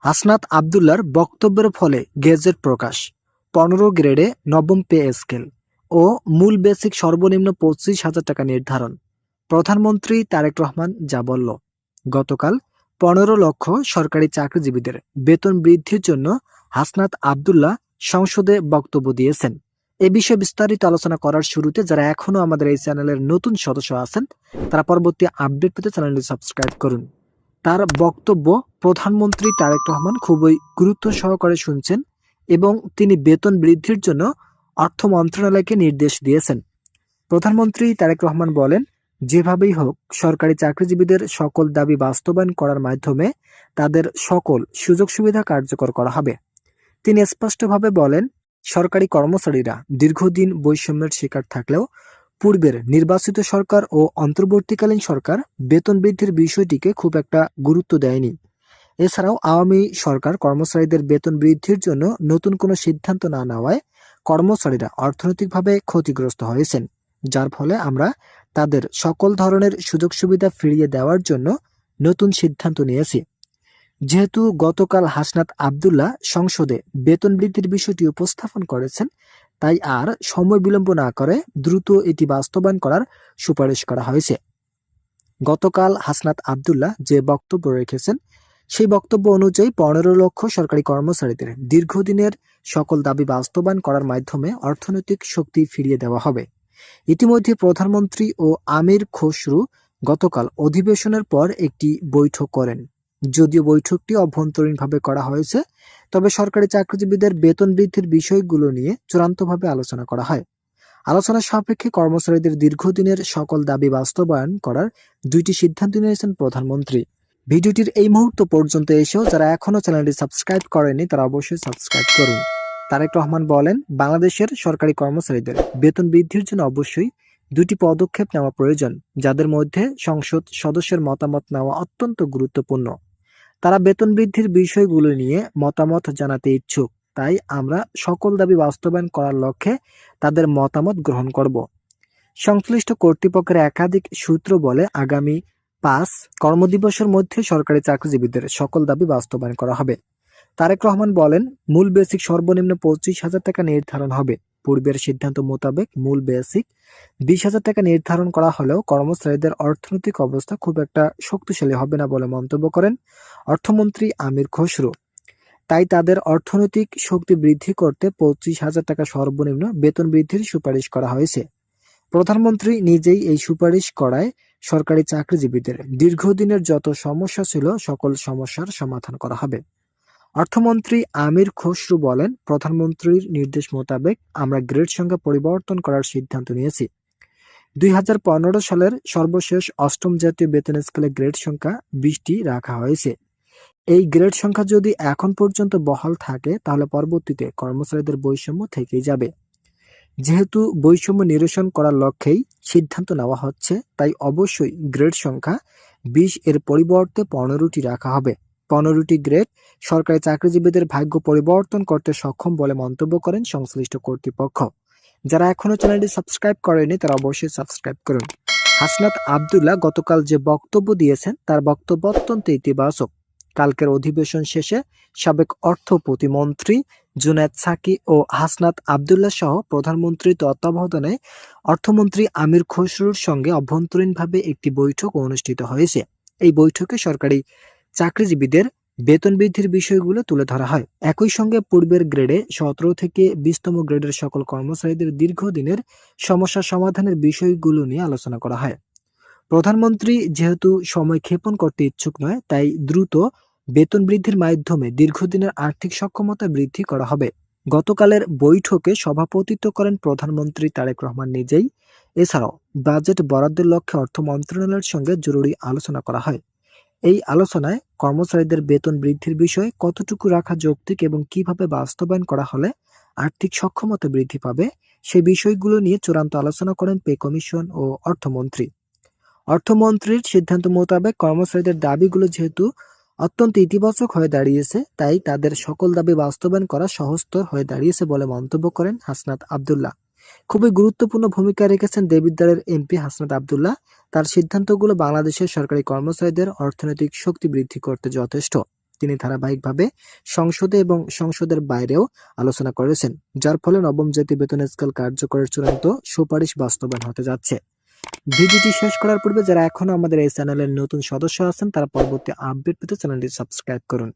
হাসনাত আবদুল্লার বক্তব্যের ফলে গেজেট প্রকাশ, 15 গ্রেডে নবম পে স্কেল ও মূল বেসিক সর্বনিম্ন 25,000 টাকা নির্ধারণ। প্রধানমন্ত্রী তারেক রহমান যা বলল, গতকাল 15 লক্ষ সরকারি চাকরিজীবীদের বেতন বৃদ্ধির জন্য হাসনাত আবদুল্লাহ সংসদে বক্তব্য দিয়েছেন। এ বিষয়ে বিস্তারিত আলোচনা করার শুরুতে যারা এখনো আমাদের এই চ্যানেলের নতুন সদস্য আছেন তারা পরবর্তী আপডেট পেতে চ্যানেলটি সাবস্ক্রাইব করুন। তার বক্তব্য প্রধানমন্ত্রী তারেক রহমান খুবই গুরুত্ব সহকারে শুনছেন এবং তিনি বেতন বৃদ্ধির জন্য অর্থ মন্ত্রণালয়কে নির্দেশ দিয়েছেন। প্রধানমন্ত্রী তারেক রহমান বলেন, যেভাবেই হোক সরকারি চাকরিজীবীদের সকল দাবি বাস্তবায়ন করার মাধ্যমে তাদের সকল সুযোগ সুবিধা কার্যকর করা হবে। তিনি স্পষ্টভাবে বলেন, সরকারি কর্মচারীরা দীর্ঘদিন বৈষম্যের শিকার থাকলেও পূর্বের নির্বাচিত সরকার ও অন্তর্বর্তীকালীন সরকার বেতন বৃদ্ধির বিষয়টিকে খুব একটা গুরুত্ব দেয়নি। এছাড়াও আওয়ামী সরকার কর্মচারীদের বেতন বৃদ্ধির জন্য নতুন কোনো সিদ্ধান্ত না নেওয়ায় কর্মচারীরা অর্থনৈতিকভাবে ক্ষতিগ্রস্ত হয়েছেন, যার ফলে আমরা তাদের সকল ধরনের সুযোগ সুবিধা ফিরিয়ে দেওয়ার জন্য নতুন সিদ্ধান্ত নিয়েছি। যেহেতু গতকাল হাসনাত আবদুল্লাহ সংসদে বেতন বৃদ্ধির বিষয়টি উপস্থাপন করেছেন, তাই আর সময় বিলম্ব না করে দ্রুত এটি বাস্তবায়ন করার সুপারিশ করা হয়েছে। গতকাল হাসনাত আবদুল্লাহ যে বক্তব্য রেখেছেন সেই বক্তব্য অনুযায়ী 15 লক্ষ সরকারি কর্মচারীদের দীর্ঘদিনের সকল দাবি বাস্তবায়ন করার মাধ্যমে অর্থনৈতিক শক্তি ফিরিয়ে দেওয়া হবে। ইতিমধ্যে প্রধানমন্ত্রী ও আমির খসরু গতকাল অধিবেশনের পর একটি বৈঠক করেন। যদিও বৈঠকটি অভ্যন্তরীণভাবে করা হয়েছে, তবে সরকারি চাকরিজীবীদের বেতন বৃদ্ধির বিষয়গুলো নিয়ে চূড়ান্তভাবে আলোচনা করা হয়। আলোচনার সাপেক্ষে কর্মচারীদের দীর্ঘদিনের সকল দাবি বাস্তবায়ন করার 2টি সিদ্ধান্ত নিয়েছেন প্রধানমন্ত্রী। ভিডিওটির এই মুহূর্ত পর্যন্ত এসেও যারা এখনো চ্যানেলটি সাবস্ক্রাইব করেনি তারা অবশ্যই সাবস্ক্রাইব করুন। তারেক রহমান বলেন, বাংলাদেশের সরকারি কর্মচারীদের বেতন বৃদ্ধির জন্য অবশ্যই 2টি পদক্ষেপ নেওয়া প্রয়োজন, যাদের মধ্যে সংসদ সদস্যের মতামত নেওয়া অত্যন্ত গুরুত্বপূর্ণ। তারা বেতন বৃদ্ধির বিষয়গুলো নিয়ে মতামত জানাতে ইচ্ছুক, তাই আমরা সকল দাবি বাস্তবায়ন করার লক্ষ্যে তাদের মতামত গ্রহণ করব। সংশ্লিষ্ট কর্তৃপক্ষের একাধিক সূত্র বলে আগামী 5 কর্মদিবসের মধ্যে সরকারি চাকরিজীবীদের সকল দাবি বাস্তবায়ন করা হবে। তারেক রহমান বলেন, মূল বেসিক সর্বনিম্ন 25,000 টাকা নির্ধারণ হবে। পূর্বের সিদ্ধান্ত মোতাবেক মূল বেসিক 20,000 টাকা নির্ধারণ করা হলেও কর্মচারীদের অর্থনৈতিক অবস্থা খুব একটা শক্তিশালী হবে না বলে মন্তব্য করেন অর্থমন্ত্রী আমির খসরু। তাই তাদের অর্থনৈতিক শক্তি বৃদ্ধি করতে 25,000 টাকা সর্বনিম্ন বেতন বৃদ্ধির সুপারিশ করা হয়েছে। প্রধানমন্ত্রী নিজেই এই সুপারিশ করায় সরকারি চাকরিজীবীদের দীর্ঘদিনের যত সমস্যা ছিল সকল সমস্যার সমাধান করা হবে। অর্থমন্ত্রী আমির খসরু বলেন, প্রধানমন্ত্রীর নির্দেশ মোতাবেক আমরা গ্রেড সংখ্যা পরিবর্তন করার সিদ্ধান্ত নিয়েছি। 2015 সালের সর্বশেষ 8ম জাতীয় বেতন স্কেলে গ্রেড সংখ্যা 20টি রাখা হয়েছে। এই গ্রেড সংখ্যা যদি এখন পর্যন্ত বহাল থাকে তাহলে পরবর্তীতে কর্মচারীদের বৈষম্য থেকেই যাবে। যেহেতু বৈষম্য নিরসন করার লক্ষ্যেই সিদ্ধান্ত নেওয়া হচ্ছে, তাই অবশ্যই গ্রেড সংখ্যা 20 এর পরিবর্তে 15টি রাখা হবে। 15টি গ্রেড সরকারি চাকরিজীবীদের ভাগ্য পরিবর্তন করতে সক্ষম বলে মন্তব্য করেন সংশ্লিষ্ট কর্তৃপক্ষ। যারা এখনো চ্যানেলটি সাবস্ক্রাইব করেনি তারা অবশ্যই সাবস্ক্রাইব করুন। হাসনাত আবদুল্লাহ গতকাল যে বক্তব্য দিয়েছেন তার বক্তব্য অত্যন্ত ইতিবাচক। কালকের অধিবেশন শেষে সাবেক অর্থ প্রতিমন্ত্রী জুনায়েদ সাকি ও হাসনাত আবদুল্লাহ সহ প্রধানমন্ত্রীর তত্ত্বাবধানে অর্থমন্ত্রী আমির খসরুর সঙ্গে অভ্যন্তরীণভাবে একটি বৈঠক অনুষ্ঠিত হয়েছে। এই বৈঠকে সরকারি চাকরিজীবীদের বেতন বৃদ্ধির বিষয়গুলো তুলে ধরা হয়। একই সঙ্গে পূর্বের গ্রেডে 17 থেকে 20তম গ্রেডের সকল কর্মচারীদের দীর্ঘদিনের সমস্যা সমাধানের বিষয়গুলো নিয়ে আলোচনা করা হয়। প্রধানমন্ত্রী যেহেতু সময় ক্ষেপণ করতে ইচ্ছুক নয়, তাই দ্রুত বেতন বৃদ্ধির মাধ্যমে দীর্ঘদিনের আর্থিক সক্ষমতা বৃদ্ধি করা হবে। গতকালের বৈঠকে সভাপতিত্ব করেন প্রধানমন্ত্রী তারেক রহমান নিজেই। এছাড়াও বাজেট বরাদ্দের লক্ষ্যে অর্থ মন্ত্রণালয়ের সঙ্গে জরুরি আলোচনা করা হয়। এই আলোচনায় কর্মচারীদের বেতন বৃদ্ধির বিষয়ে কতটুকু রাখা যৌক্তিক এবং কিভাবে বাস্তবায়ন করা হলে আর্থিক সক্ষমতা বৃদ্ধি পাবে সেই বিষয়গুলো নিয়ে চূড়ান্ত আলোচনা করেন পে কমিশন ও অর্থমন্ত্রী। অর্থমন্ত্রীর সিদ্ধান্ত মোতাবেক কর্মচারীদের দাবিগুলো যেহেতু অত্যন্ত ইতিবাচক হয়ে দাঁড়িয়েছে, তাই তাদের সকল দাবি বাস্তবায়ন করা সহজতর হয়ে দাঁড়িয়েছে বলে মন্তব্য করেন হাসনাত আবদুল্লাহ। খুবই গুরুত্বপূর্ণ ভূমিকা রেখেছেন দেবিদ্বারের এমপি হাসনাত আবদুল্লাহ। তার সিদ্ধান্তগুলো বাংলাদেশের সরকারি কর্মচারীদের অর্থনৈতিক শক্তি বৃদ্ধি করতে যথেষ্ট। তিনি ধারাবাহিকভাবে সংসদে এবং সংসদের বাইরেও আলোচনা করেছেন, যার ফলে নবম জাতীয় বেতন স্কেল কার্যকরের চূড়ান্ত সুপারিশ বাস্তবায়ন হতে যাচ্ছে। ভিডিওটি শেষ করার পূর্বে যারা এখনো আমাদের এই চ্যানেলের নতুন সদস্য আছেন তারা পরবর্তী আপডেট পেতে চ্যানেলটি সাবস্ক্রাইব করুন।